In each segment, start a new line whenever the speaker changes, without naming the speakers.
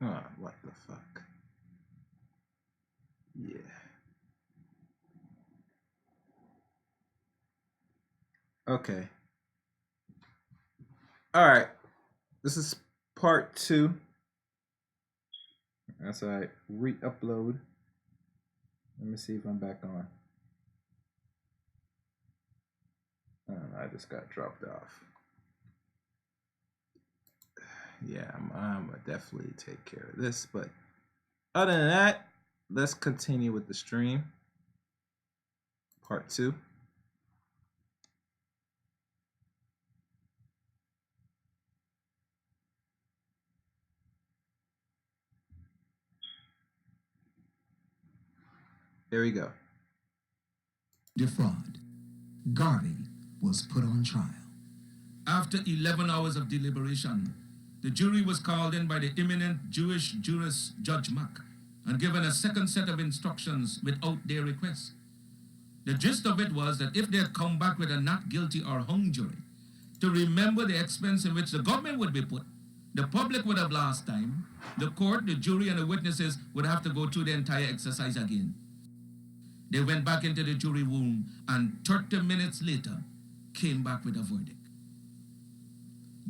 Ah, what the fuck? Yeah. Okay. All right. This is part two. As I re-upload. Let me see if I'm back on. I just got dropped off. Yeah, I'm gonna definitely take care of this. But other than that, let's continue with the stream. Part two. There we go.
Defraud. Garvey was put on trial.
After 11 hours of deliberation, the jury was called in by the eminent Jewish jurist Judge Mack and given a second set of instructions without their request. The gist of it was that if they had come back with a not guilty or hung jury, to remember the expense in which the government would be put, the public would have lost time, the court, the jury, and the witnesses would have to go through the entire exercise again. They went back into the jury room and 30 minutes later came back with a verdict.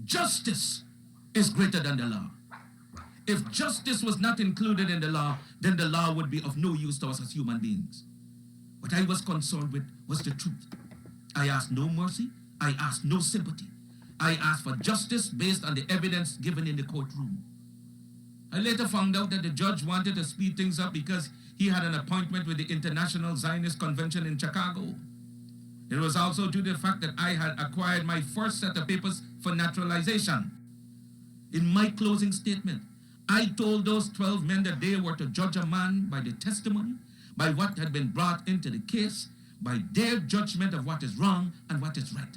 Justice is greater than the law. If justice was not included in the law, then the law would be of no use to us as human beings. What I was concerned with was the truth. I asked no mercy. I asked no sympathy. I asked for justice based on the evidence given in the courtroom. I later found out that the judge wanted to speed things up because he had an appointment with the International Zionist Convention in Chicago. It was also due to the fact that I had acquired my first set of papers for naturalization. In my closing statement, I told those 12 men that they were to judge a man by the testimony, by what had been brought into the case, by their judgment of what is wrong and what is right.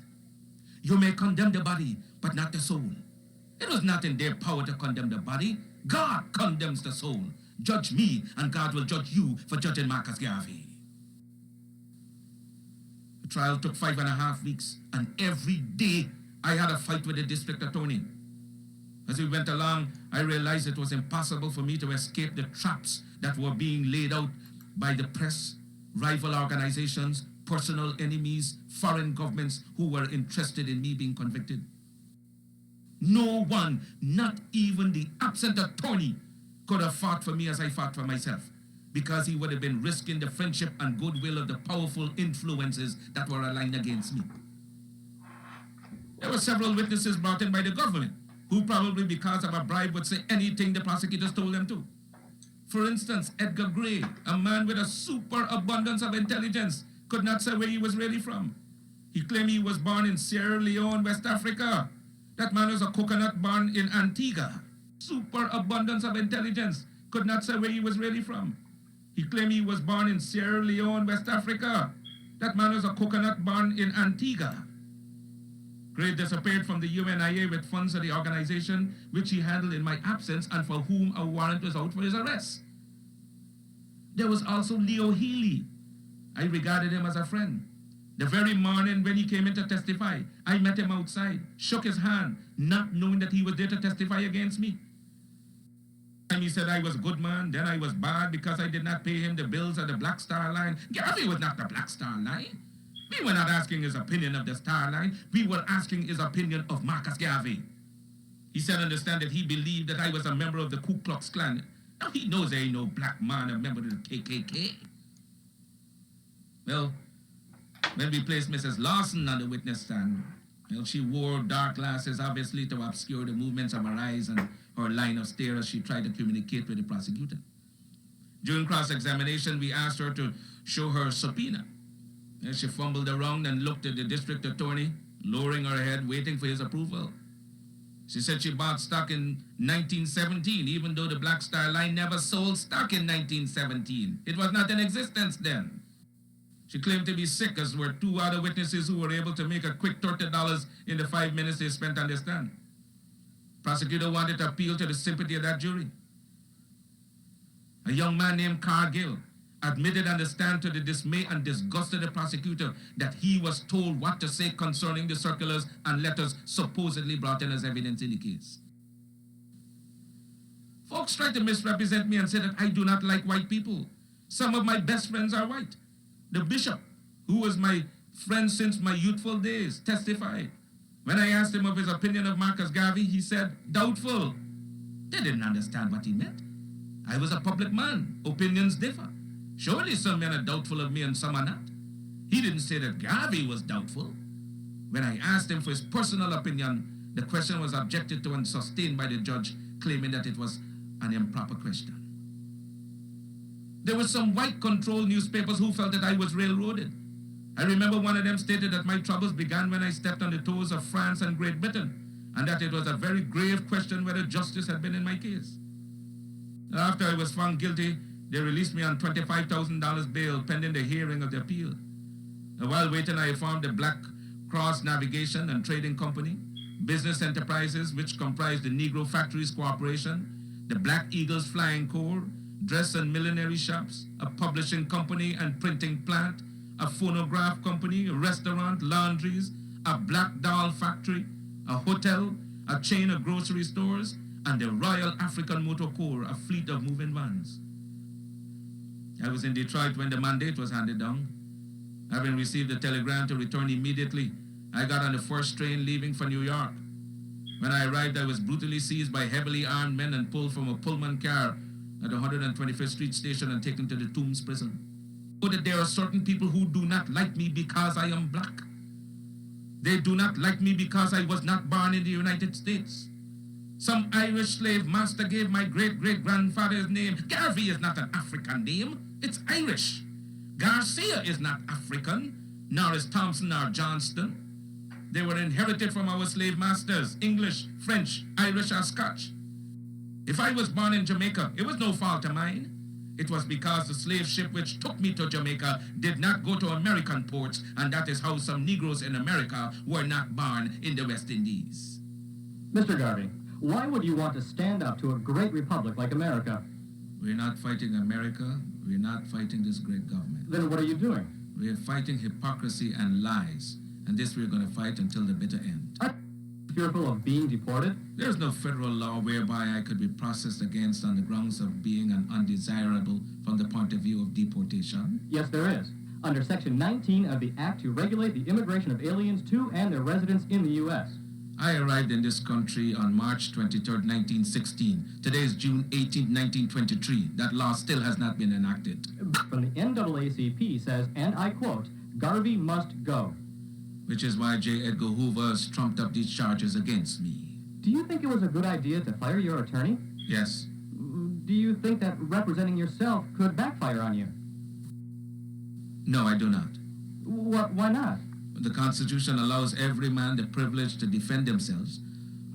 You may condemn the body, but not the soul. It was not in their power to condemn the body. God condemns the soul. Judge me, and God will judge you for judging Marcus Garvey. The trial took 5.5 weeks, and every day I had a fight with the district attorney. As we went along, I realized it was impossible for me to escape the traps that were being laid out by the press, rival organizations, personal enemies, foreign governments who were interested in me being convicted. No one, not even the absent attorney, could have fought for me as I fought for myself, because he would have been risking the friendship and goodwill of the powerful influences that were aligned against me. There were several witnesses brought in by the government, who probably because of a bribe would say anything the prosecutors told them to. For instance, Edgar Gray, a man with a superabundance of intelligence, could not say where he was really from. He claimed he was born in Sierra Leone, West Africa. That man was a coconut born in Antigua. Superabundance of intelligence, could not say where he was really from. He claimed he was born in Sierra Leone, West Africa. That man was a coconut born in Antigua. Gray disappeared from the UNIA with funds of the organization, which he handled in my absence and for whom a warrant was out for his arrest. There was also Leo Healy. I regarded him as a friend. The very morning when he came in to testify, I met him outside, shook his hand, not knowing that he was there to testify against me. And he said I was a good man, then I was bad because I did not pay him the bills of the Black Star Line. Garvey was not the Black Star Line. We were not asking his opinion of the Star Line. We were asking his opinion of Marcus Garvey. He said understand that he believed that I was a member of the Ku Klux Klan. Now he knows there ain't no black man a member of the KKK. Well, when we placed Mrs. Lawson on the witness stand, well, she wore dark glasses, obviously to obscure the movements of her eyes and her line of stare as she tried to communicate with the prosecutor. During cross-examination, we asked her to show her subpoena. And she fumbled around and looked at the district attorney, lowering her head, waiting for his approval. She said she bought stock in 1917, even though the Black Star Line never sold stock in 1917. It was not in existence then. She claimed to be sick, as were two other witnesses who were able to make a quick $30 in the 5 minutes they spent on the stand. Prosecutor wanted to appeal to the sympathy of that jury. A young man named Cargill admitted on the stand to the dismay and disgust of the prosecutor that he was told what to say concerning the circulars and letters supposedly brought in as evidence in the case. Folks try to misrepresent me and say that I do not like white people. Some of my best friends are white. The bishop, who was my friend since my youthful days, testified. When I asked him of his opinion of Marcus Garvey, he said, doubtful. They didn't understand what he meant. I was a public man. Opinions differ. Surely some men are doubtful of me and some are not. He didn't say that Garvey was doubtful. When I asked him for his personal opinion, the question was objected to and sustained by the judge, claiming that it was an improper question. There were some white-controlled newspapers who felt that I was railroaded. I remember one of them stated that my troubles began when I stepped on the toes of France and Great Britain, and that it was a very grave question whether justice had been in my case. After I was found guilty, they released me on $25,000 bail pending the hearing of the appeal. While waiting, I formed the Black Cross Navigation and Trading Company, business enterprises which comprise the Negro Factories Corporation, the Black Eagles Flying Corps, dress and millinery shops, a publishing company and printing plant, a phonograph company, a restaurant, laundries, a black doll factory, a hotel, a chain of grocery stores, and the Royal African Motor Corps, a fleet of moving vans. I was in Detroit when the mandate was handed down. Having received the telegram to return immediately, I got on the first train leaving for New York. When I arrived, I was brutally seized by heavily armed men and pulled from a Pullman car at the 125th Street station and taken to the Tombs prison. Know that there are certain people who do not like me because I am black. They do not like me because I was not born in the United States. Some Irish slave master gave my great-great-grandfather his name. Garvey is not an African name, it's Irish. Garcia is not African, nor is Thompson or Johnston. They were inherited from our slave masters, English, French, Irish, or Scotch. If I was born in Jamaica, it was no fault of mine. It was because the slave ship which took me to Jamaica did not go to American ports, and that is how some Negroes in America were not born in the West Indies.
Mr. Garvey, why would you want to stand up to a great republic like America?
We're not fighting America. We're not fighting this great government.
Then what are you doing?
We're fighting hypocrisy and lies, and this we're going to fight until the bitter end.
Are you fearful of being deported?
There's no federal law whereby I could be processed against on the grounds of being an undesirable from the point of view of deportation.
Yes, there is. Under Section 19 of the Act to regulate the immigration of aliens to and their residence in the U.S.
I arrived in this country on March 23rd, 1916. Today is June 18th, 1923. That law still has not been enacted.
From the NAACP says, and I quote, Garvey must go.
Which is why J. Edgar Hoover has trumped up these charges against me.
Do you think it was a good idea to fire your attorney?
Yes.
Do you think that representing yourself could backfire on you?
No, I do not.
Why not?
The Constitution allows every man the privilege to defend themselves,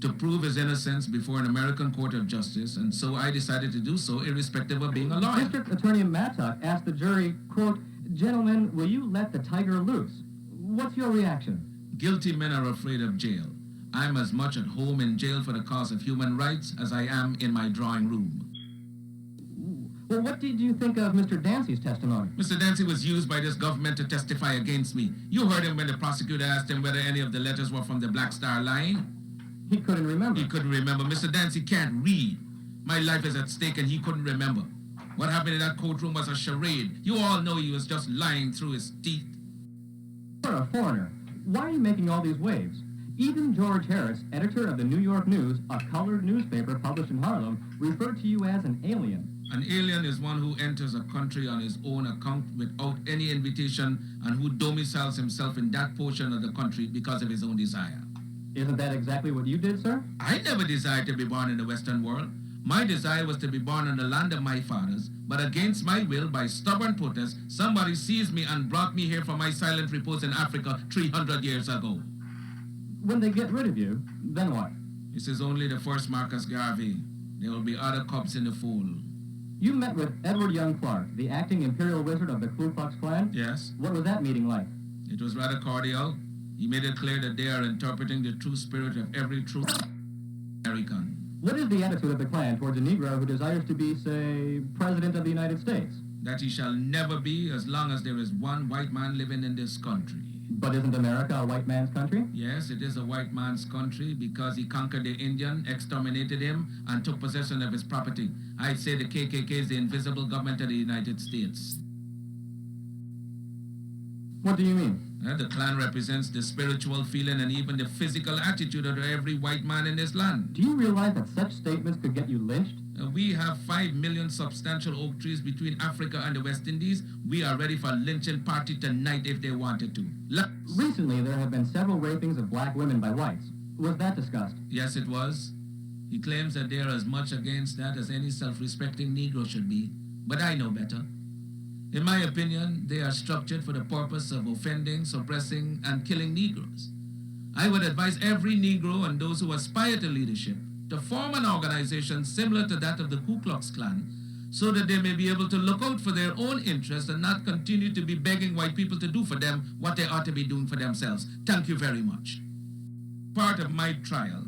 to prove his innocence before an American court of justice, and so I decided to do so irrespective of being a lawyer.
District Attorney Mattock asked the jury, quote, gentlemen, will you let the tiger loose? What's your reaction?
Guilty men are afraid of jail. I'm as much at home in jail for the cause of human rights as I am in my drawing room.
Well, what did you think of Mr. Dancy's testimony?
Mr. Dancy was used by this government to testify against me. You heard him when the prosecutor asked him whether any of the letters were from the Black Star Line.
He couldn't remember.
He couldn't remember. Mr. Dancy can't read. My life is at stake and he couldn't remember. What happened in that courtroom was a charade. You all know he was just lying through his teeth.
You're a foreigner. Why are you making all these waves? Even George Harris, editor of the New York News, a colored newspaper published in Harlem, referred to you as an alien.
An alien is one who enters a country on his own account without any invitation and who domiciles himself in that portion of the country because of his own desire.
Isn't that exactly what you did, sir?
I never desired to be born in the Western world. My desire was to be born in the land of my fathers, but against my will, by stubborn protest, somebody seized me and brought me here for my silent repose in Africa 300 years ago.
When they get rid of you, then what?
This is only the first Marcus Garvey. There will be other cubs in the fold.
You met with Edward Young Clark, the acting imperial wizard of the Ku Klux Klan?
Yes.
What was that meeting like?
It was rather cordial. He made it clear that they are interpreting the true spirit of every true American.
What is the attitude of the Klan towards a Negro who desires to be, say, President of the United States?
That he shall never be as long as there is one white man living in this country.
But isn't America a white man's country?
Yes, it is a white man's country because he conquered the Indian, exterminated him, and took possession of his property. I'd say the KKK is the invisible government of the United States.
What do you mean?
The Klan represents the spiritual feeling and even the physical attitude of every white man in this land.
Do you realize that such statements could get you lynched?
We have 5 million substantial oak trees between Africa and the West Indies. We are ready for a lynching party tonight if they wanted to.
Recently, there have been several rapings of black women by whites. Was that discussed?
Yes, it was. He claims that they are as much against that as any self-respecting Negro should be. But I know better. In my opinion, they are structured for the purpose of offending, suppressing, and killing Negroes. I would advise every Negro and those who aspire to leadership to form an organization similar to that of the Ku Klux Klan so that they may be able to look out for their own interests and not continue to be begging white people to do for them what they ought to be doing for themselves. Thank you very much. Part of my trial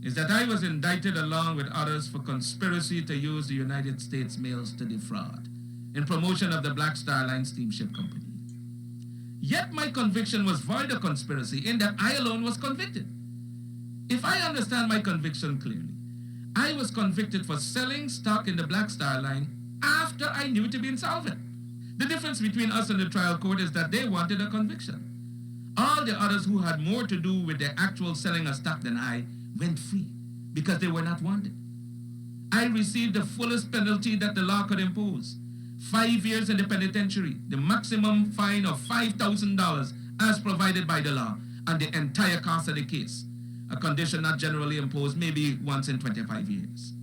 is that I was indicted along with others for conspiracy to use the United States mails to defraud in promotion of the Black Star Line Steamship Company. Yet my conviction was void of conspiracy in that I alone was convicted. If I understand my conviction clearly, I was convicted for selling stock in the Black Star Line after I knew it to be insolvent. The difference between us and the trial court is that they wanted a conviction. All the others who had more to do with the actual selling of stock than I went free because they were not wanted. I received the fullest penalty that the law could impose. 5 years in the penitentiary, the maximum fine of $5,000 as provided by the law, and the entire cost of the case. A condition not generally imposed maybe once in 25 years.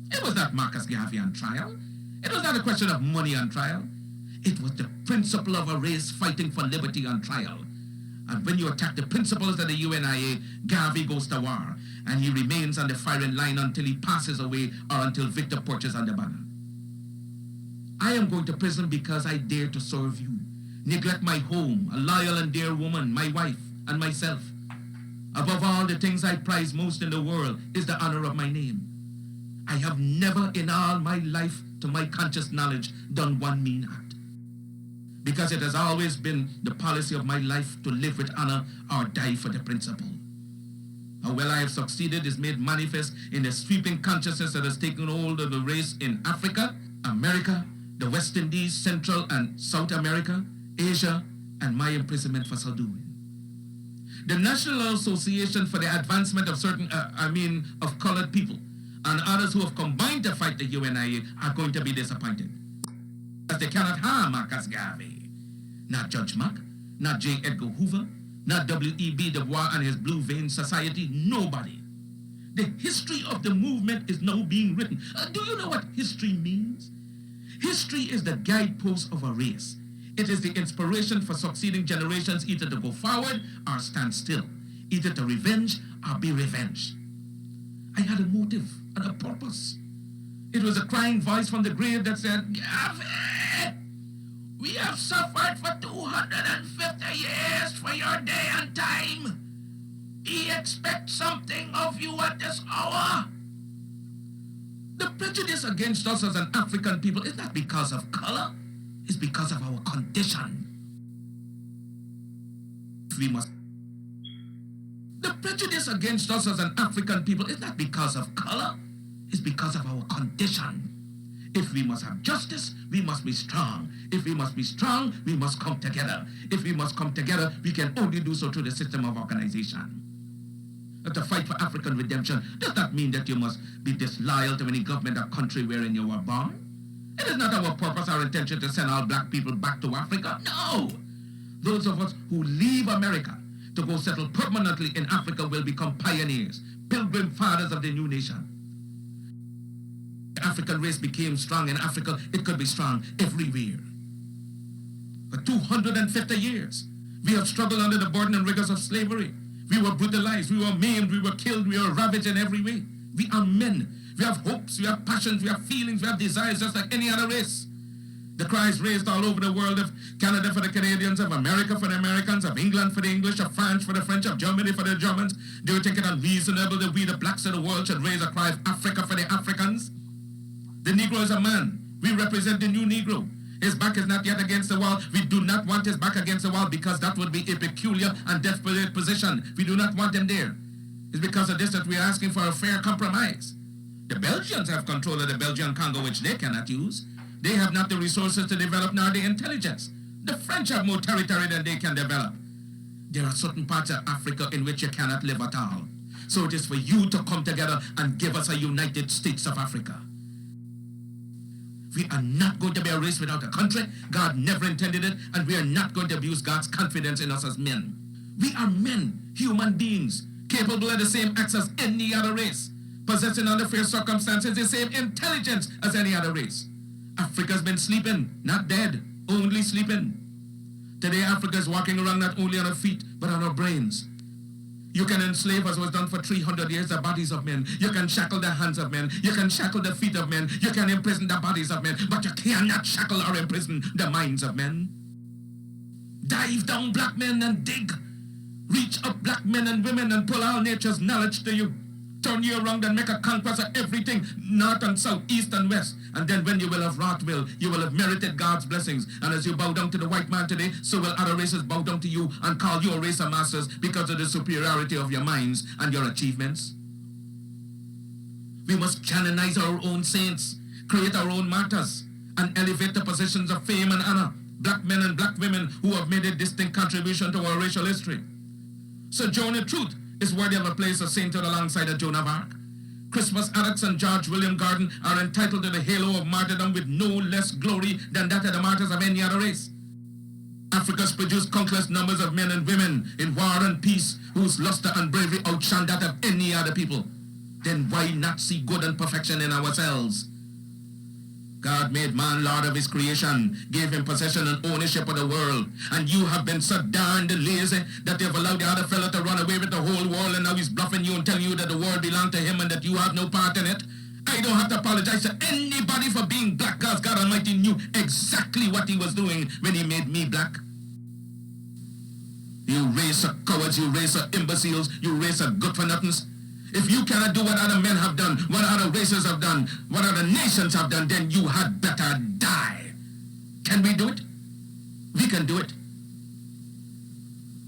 It was not Marcus Garvey on trial. It was not a question of money on trial. It was the principle of a race fighting for liberty on trial. And when you attack the principles of the UNIA, Garvey goes to war, and he remains on the firing line until he passes away or until Victor perches on the banner. I am going to prison because I dare to serve you, neglect my home, a loyal and dear woman, my wife, and myself. Above all, the things I prize most in the world is the honor of my name. I have never in all my life, to my conscious knowledge, done one mean act. Because it has always been the policy of my life to live with honor or die for the principle. How well I have succeeded is made manifest in the sweeping consciousness that has taken hold of the race in Africa, America, the West Indies, Central and South America, Asia, and my imprisonment for so doing. The National Association for the Advancement of of colored people, and others who have combined to fight the UNIA are going to be disappointed. Because they cannot harm Marcus Garvey. Not Judge Mack, not J. Edgar Hoover, not W.E.B. Du Bois and his Blue Vein Society, nobody. The history of the movement is now being written. Do you know what history means? History is the guidepost of a race. It is the inspiration for succeeding generations either to go forward or stand still, either to revenge or be revenged. I had a motive and a purpose. It was a crying voice from the grave that said, Garvey, we have suffered for 250 years for your day and time. We expect something of you at this hour. The prejudice against us as an African people is not because of color. It's because of our condition. The prejudice against us as an African people is not because of color. It's because of our condition. If we must have justice, we must be strong. If we must be strong, we must come together. If we must come together, we can only do so through the system of organization. To fight for African redemption does not mean that you must be disloyal to any government or country wherein you were born. It is not our purpose or intention to send all black people back to Africa. No! Those of us who leave America to go settle permanently in Africa will become pioneers, pilgrim fathers of the new nation. The African race became strong in Africa. It could be strong everywhere. For 250 years, we have struggled under the burden and rigors of slavery. We were brutalized, we were maimed, we were killed, we were ravaged in every way. We are men. We have hopes, we have passions, we have feelings, we have desires just like any other race. The cries raised all over the world of Canada for the Canadians, of America for the Americans, of England for the English, of France for the French, of Germany for the Germans. Do you think it unreasonable that we, the blacks of the world, should raise a cry of Africa for the Africans? The Negro is a man. We represent the new Negro. His back is not yet against the wall. We do not want his back against the wall because that would be a peculiar and desperate position. We do not want him there. It's because of this that we are asking for a fair compromise. The Belgians have control of the Belgian Congo, which they cannot use. They have not the resources to develop nor the intelligence. The French have more territory than they can develop. There are certain parts of Africa in which you cannot live at all. So it is for you to come together and give us a United States of Africa. We are not going to be a race without a country. God never intended it, and we are not going to abuse God's confidence in us as men. We are men, human beings, capable of the same acts as any other race, possessing under fair circumstances the same intelligence as any other race. Africa's been sleeping, not dead, only sleeping. Today, Africa is walking around not only on her feet, but on her brains. You can enslave, as was done for 300 years, the bodies of men. You can shackle the hands of men. You can shackle the feet of men. You can imprison the bodies of men. But you cannot shackle or imprison the minds of men. Dive down, black men, and dig. Reach up, black men and women, and pull all nature's knowledge to you. Turn you around and make a conquest of everything, north and south, east and west. And then when you will have wrought will, you will have merited God's blessings. And as you bow down to the white man today, so will other races bow down to you and call you a race of masters because of the superiority of your minds and your achievements. We must canonize our own saints, create our own martyrs, and elevate the positions of fame and honor, black men and black women who have made a distinct contribution to our racial history. Sojourner Truth is worthy of a place of sainthood alongside of Joan of Arc. Christmas Addicts and George William Gordon are entitled to the halo of martyrdom with no less glory than that of the martyrs of any other race. Africa's produced countless numbers of men and women in war and peace whose luster and bravery outshine that of any other people. Then why not see good and perfection in ourselves? God made man Lord of his creation, gave him possession and ownership of the world. And you have been so darned lazy that you've allowed the other fellow to run away with the whole world, and now he's bluffing you and telling you that the world belongs to him and that you have no part in it. I don't have to apologize to anybody for being black, because God Almighty knew exactly what he was doing when he made me black. You race of cowards, you race of imbeciles, you race of good-for-nothings. If you cannot do what other men have done, what other races have done, what other nations have done, then you had better die. Can we do it? We can do it.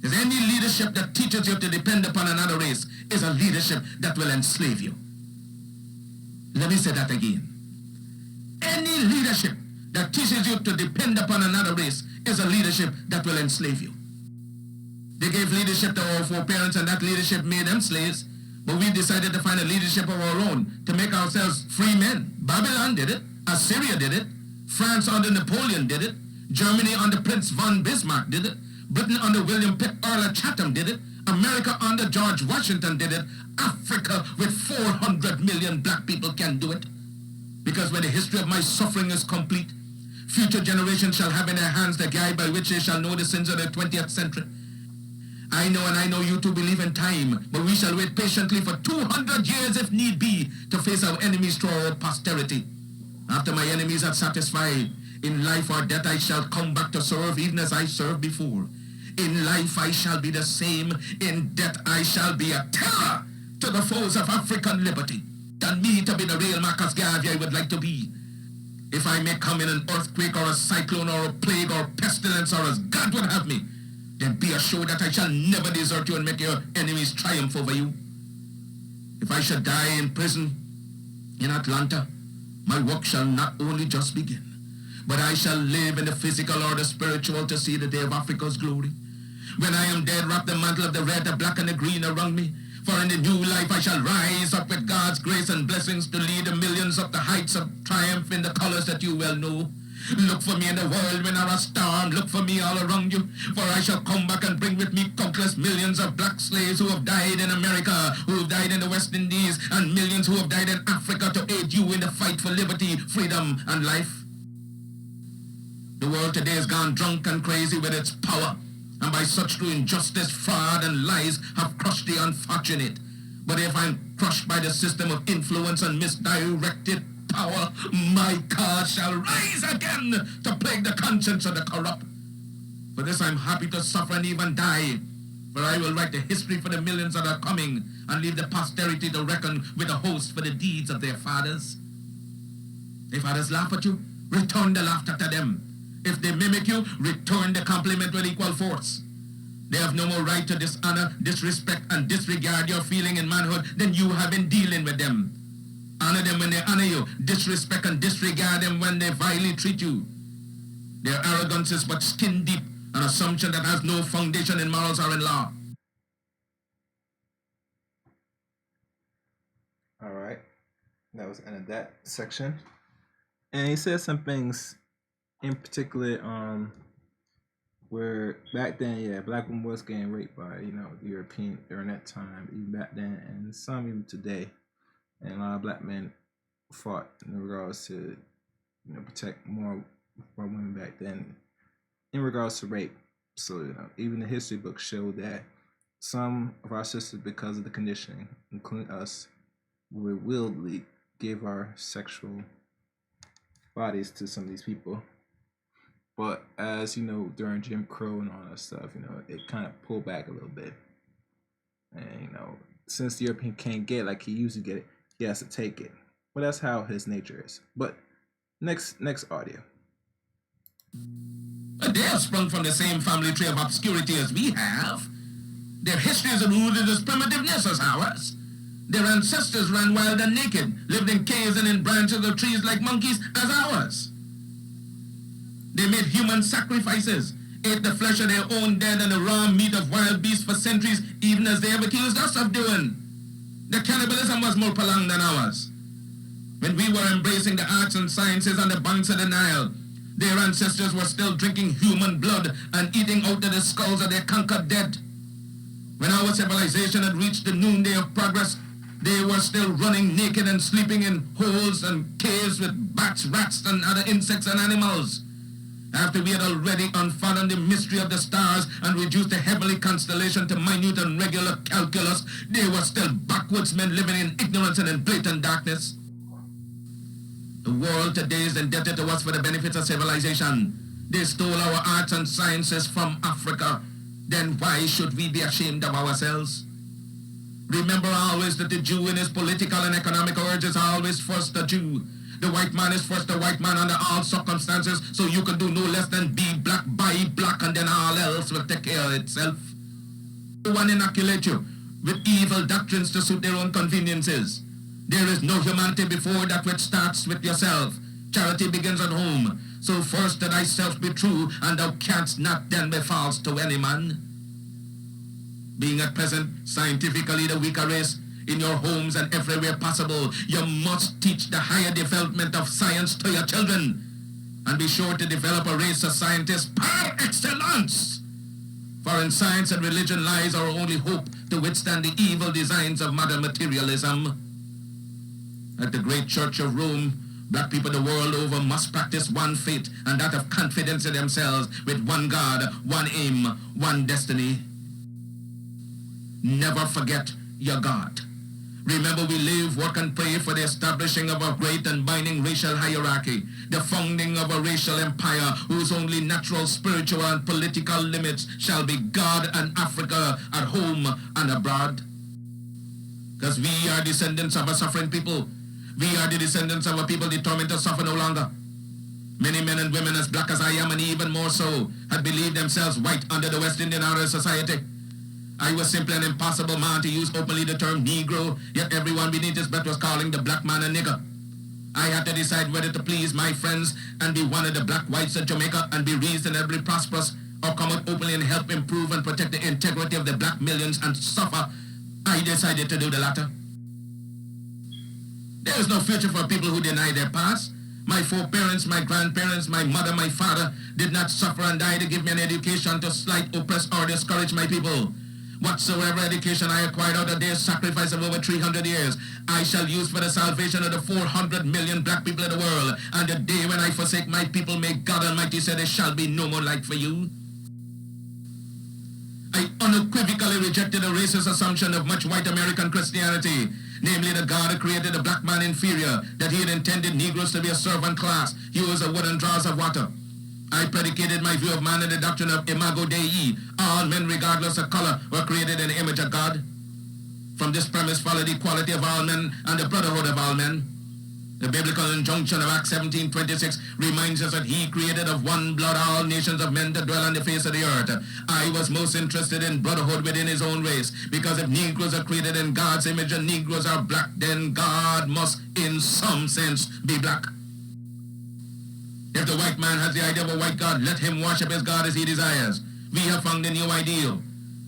Because any leadership that teaches you to depend upon another race is a leadership that will enslave you. Let me say that again. Any leadership that teaches you to depend upon another race is a leadership that will enslave you. They gave leadership to our foreparents, and that leadership made them slaves. But we decided to find a leadership of our own to make ourselves free men. Babylon did it. Assyria did it. France under Napoleon did it. Germany under Prince von Bismarck did it. Britain under William Pitt, Earl of Chatham did it. America under George Washington did it. Africa with 400 million black people can do it. Because when the history of my suffering is complete, future generations shall have in their hands the guide by which they shall know the sins of the 20th century. I know, and I know you too believe in time, but we shall wait patiently for 200 years if need be to face our enemies through our posterity. After my enemies are satisfied, in life or death I shall come back to serve even as I served before. In life I shall be the same, in death I shall be a terror to the foes of African liberty. Than me to be the real Marcus Garvey I would like to be. If I may come in an earthquake or a cyclone or a plague or pestilence or as God would have me, then be assured that I shall never desert you and make your enemies triumph over you. If I should die in prison in Atlanta, my work shall not only just begin, but I shall live in the physical or the spiritual to see the day of Africa's glory. When I am dead, wrap the mantle of the red, the black, and the green around me. For in the new life I shall rise up with God's grace and blessings to lead the millions up the heights of triumph in the colors that you well know. Look for me in the world when there are storms. Look for me all around you. For I shall come back and bring with me countless millions of black slaves who have died in America, who have died in the West Indies, and millions who have died in Africa to aid you in the fight for liberty, freedom, and life. The world today has gone drunk and crazy with its power, and by such through injustice, fraud, and lies have crushed the unfortunate. But if I'm crushed by the system of influence and misdirected power, my cause shall rise again to plague the conscience of the corrupt. For this I'm happy to suffer and even die, for I will write the history for the millions that are coming and leave the posterity to reckon with the host for the deeds of their fathers. If others laugh at you, return the laughter to them. If they mimic you, return the compliment with equal force. They have no more right to dishonor, disrespect, and disregard your feeling in manhood than you have in dealing with them. Honor them when they honor you. Disrespect and disregard them when they vilely treat you. Their arrogance is but skin deep, an assumption that has no foundation in morals or in law.
All right. That was the end of that section. And he said some things in particular, where back then, yeah, black women was getting raped by, the European during that time, even back then, and some even today. And a lot of black men fought in regards to, protect more women back then in regards to rape. So, even the history books show that some of our sisters, because of the conditioning, including us, would willingly give our sexual bodies to some of these people. But as during Jim Crow and all that stuff, it kind of pulled back a little bit. And since the European can't get it like he used to get it, he has to take it. But that's how his nature is. But next audio.
They have sprung from the same family tree of obscurity as we have. Their history is rooted as primitiveness as ours. Their ancestors ran wild and naked, lived in caves and in branches of trees like monkeys as ours. They made human sacrifices, ate the flesh of their own dead and the raw meat of wild beasts for centuries, even as they have accused us of doing. Their cannibalism was more prolonged than ours. When we were embracing the arts and sciences on the banks of the Nile, their ancestors were still drinking human blood and eating out of the skulls of their conquered dead. When our civilization had reached the noonday of progress, they were still running naked and sleeping in holes and caves with bats, rats, and other insects and animals. After we had already unfathomed the mystery of the stars and reduced the heavenly constellation to minute and regular calculus, they were still backwoods men living in ignorance and in blatant darkness. The world today is indebted to us for the benefits of civilization. They stole our arts and sciences from Africa. Then why should we be ashamed of ourselves? Remember always that the Jew in his political and economic urges are always first the Jew. The white man is first the white man under all circumstances, so you can do no less than be black, buy black, and then all else will take care of itself. No one inoculate you with evil doctrines to suit their own conveniences. There is no humanity before that which starts with yourself. Charity begins at home. So first to thyself be true, and thou canst not then be false to any man. Being at present scientifically the weaker race, in your homes and everywhere possible, you must teach the higher development of science to your children. And be sure to develop a race of scientists par excellence. For in science and religion lies our only hope to withstand the evil designs of modern materialism. At the great Church of Rome, black people the world over must practice one faith, and that of confidence in themselves, with one God, one aim, one destiny. Never forget your God. Remember, we live, work, and pray for the establishing of a great and binding racial hierarchy, the founding of a racial empire whose only natural, spiritual, and political limits shall be God and Africa at home and abroad. Because we are descendants of a suffering people. We are the descendants of a people determined to suffer no longer. Many men and women as black as I am, and even more so, had believed themselves white under the West Indian Order Society. I was simply an impossible man to use openly the term Negro, yet everyone beneath his breath was calling the black man a nigger. I had to decide whether to please my friends and be one of the black whites of Jamaica and be reasonably prosperous, or come out openly and help improve and protect the integrity of the black millions and suffer. I decided to do the latter. There is no future for people who deny their past. My foreparents, my grandparents, my mother, my father did not suffer and die to give me an education to slight, oppress, or discourage my people. Whatsoever education I acquired out of their sacrifice of over 300 years, I shall use for the salvation of the 400 million black people of the world. And the day when I forsake my people, may God Almighty say there shall be no more light for you. I unequivocally rejected the racist assumption of much white American Christianity, namely that God had created the black man inferior, that he had intended Negroes to be a servant class, hewers of wood and drawers of water. I predicated my view of man in the doctrine of Imago Dei. All men, regardless of color, were created in the image of God. From this premise followed the equality of all men and the brotherhood of all men. The biblical injunction of Acts 17:26 reminds us that he created of one blood all nations of men to dwell on the face of the earth. I was most interested in brotherhood within his own race, because if Negroes are created in God's image and Negroes are black, then God must in some sense be black. If the white man has the idea of a white God, let him worship his God as he desires. We have found a new ideal.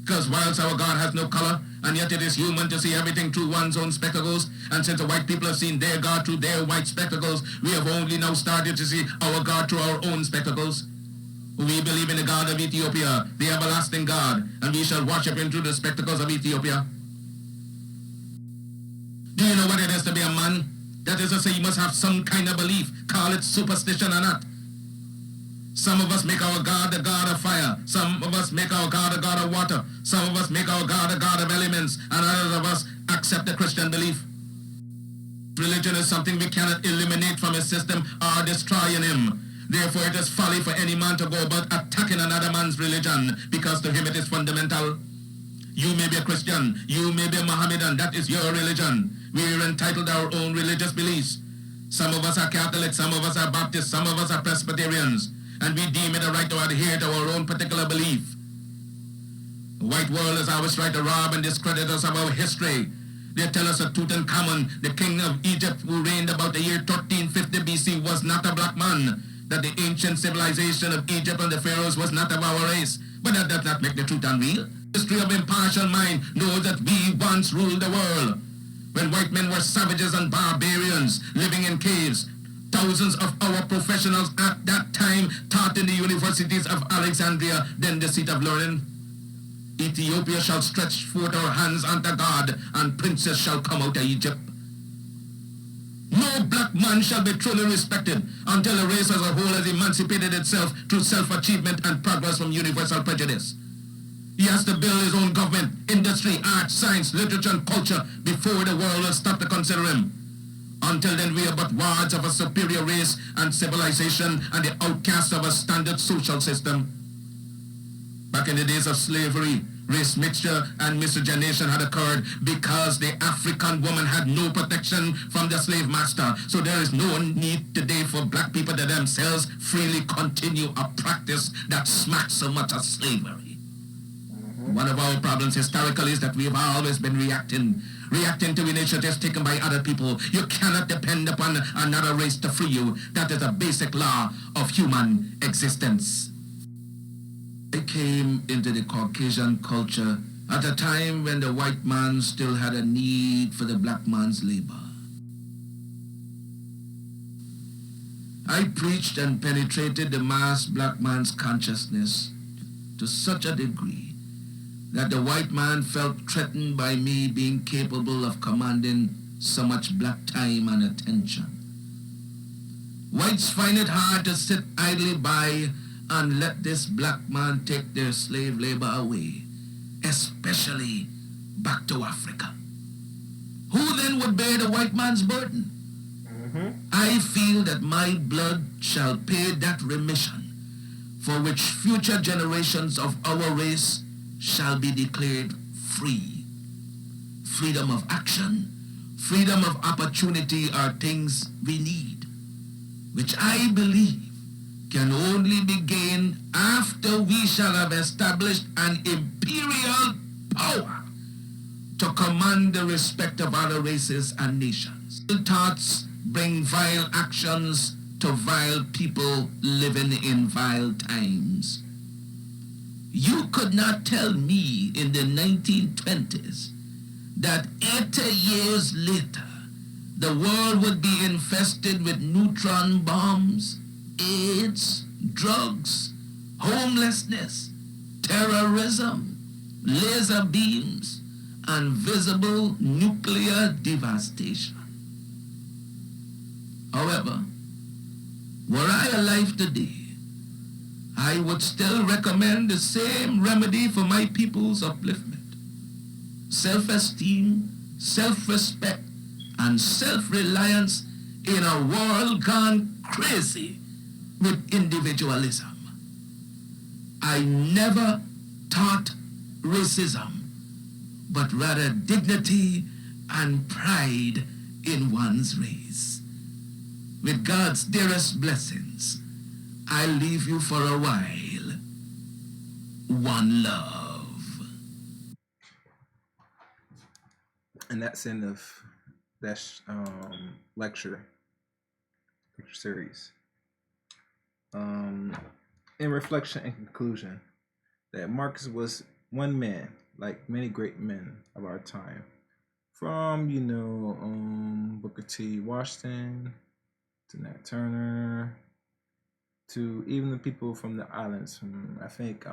Because whilst our God has no color, and yet it is human to see everything through one's own spectacles, and since the white people have seen their God through their white spectacles, we have only now started to see our God through our own spectacles. We believe in the God of Ethiopia, the everlasting God, and we shall worship him through the spectacles of Ethiopia. Do you know what it is to be a man? That is to say, you must have some kind of belief, call it superstition or not. Some of us make our God the God of fire. Some of us make our God a God of water. Some of us make our God a God of elements. And others of us accept the Christian belief. Religion is something we cannot eliminate from his system or destroy in him. Therefore, it is folly for any man to go about attacking another man's religion, because to him it is fundamental. You may be a Christian. You may be a Mohammedan. That is your religion. We are entitled to our own religious beliefs. Some of us are Catholics. Some of us are Baptists. Some of us are Presbyterians. And we deem it a right to adhere to our own particular belief. The white world has always tried to rob and discredit us of our history. They tell us that Tutankhamun, the king of Egypt who reigned about the year 1350 BC, was not a black man, that the ancient civilization of Egypt and the pharaohs was not of our race. But that does not make the truth unreal. The history of impartial mind knows that we once ruled the world, when white men were savages and barbarians living in caves. Thousands of our professionals at that time taught in the universities of Alexandria, then the seat of learning. Ethiopia shall stretch forth her hands unto God, and princes shall come out of Egypt. No black man shall be truly respected until the race as a whole has emancipated itself through self-achievement and progress from universal prejudice. He has to build his own government, industry, art, science, literature, and culture before the world will stop to consider him. Until then, we are but wards of a superior race and civilization and the outcasts of a standard social system. Back in the days of slavery, race mixture and miscegenation had occurred because the African woman had no protection from the slave master. So there is no need today for black people to themselves freely continue a practice that smacks so much of slavery. One of our problems historically is that we have always been reacting to initiatives taken by other people. You cannot depend upon another race to free you. That is a basic law of human existence. I came into the Caucasian culture at a time when the white man still had a need for the black man's labor. I preached and penetrated the mass black man's consciousness to such a degree that the white man felt threatened by me being capable of commanding so much black time and attention. Whites find it hard to sit idly by and let this black man take their slave labor away, especially back to Africa. Who then would bear the white man's burden? I feel that my blood shall pay that remission for which future generations of our race shall be declared free. Freedom of action, freedom of opportunity are things we need, which I believe can only be gained after we shall have established an imperial power to command the respect of other races and nations. Thoughts bring vile actions to vile people living in vile times. You could not tell me in the 1920s that 80 years later the world would be infested with neutron bombs, AIDS, drugs, homelessness, terrorism, laser beams, and visible nuclear devastation. However, were I alive today, I would still recommend the same remedy for my people's upliftment. Self-esteem, self-respect, and self-reliance in a world gone crazy with individualism. I never taught racism, but rather dignity and pride in one's race. With God's dearest blessings, I leave you for a while. One love.
And that's end of that lecture series. In reflection and conclusion, that Marcus was one man, like many great men of our time, from Booker T. Washington to Nat Turner to even the people from the islands, from I think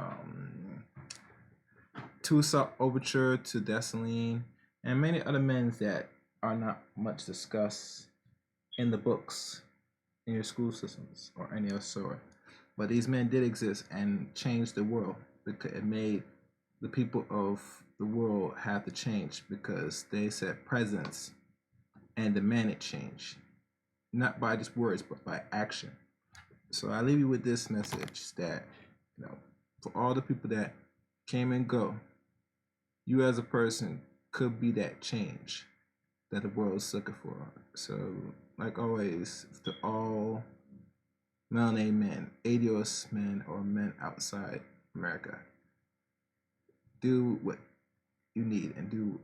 Tusa Overture to Dessalines, and many other men that are not much discussed in the books in your school systems or any other sort. But these men did exist and changed the world, because it made the people of the world have to change, because they set presence and demanded change, not by just words but by action. So I leave you with this message that, for all the people that came and go, you as a person could be that change that the world is looking for. So, like always, to all melanated men, adios men, or men outside America, do what you need and do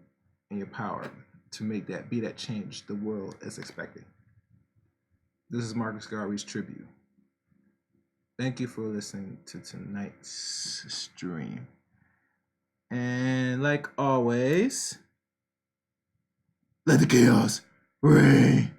in your power to be that change the world is expecting. This is Marcus Garvey's tribute. Thank you for listening to tonight's stream. And like always, let the chaos reign.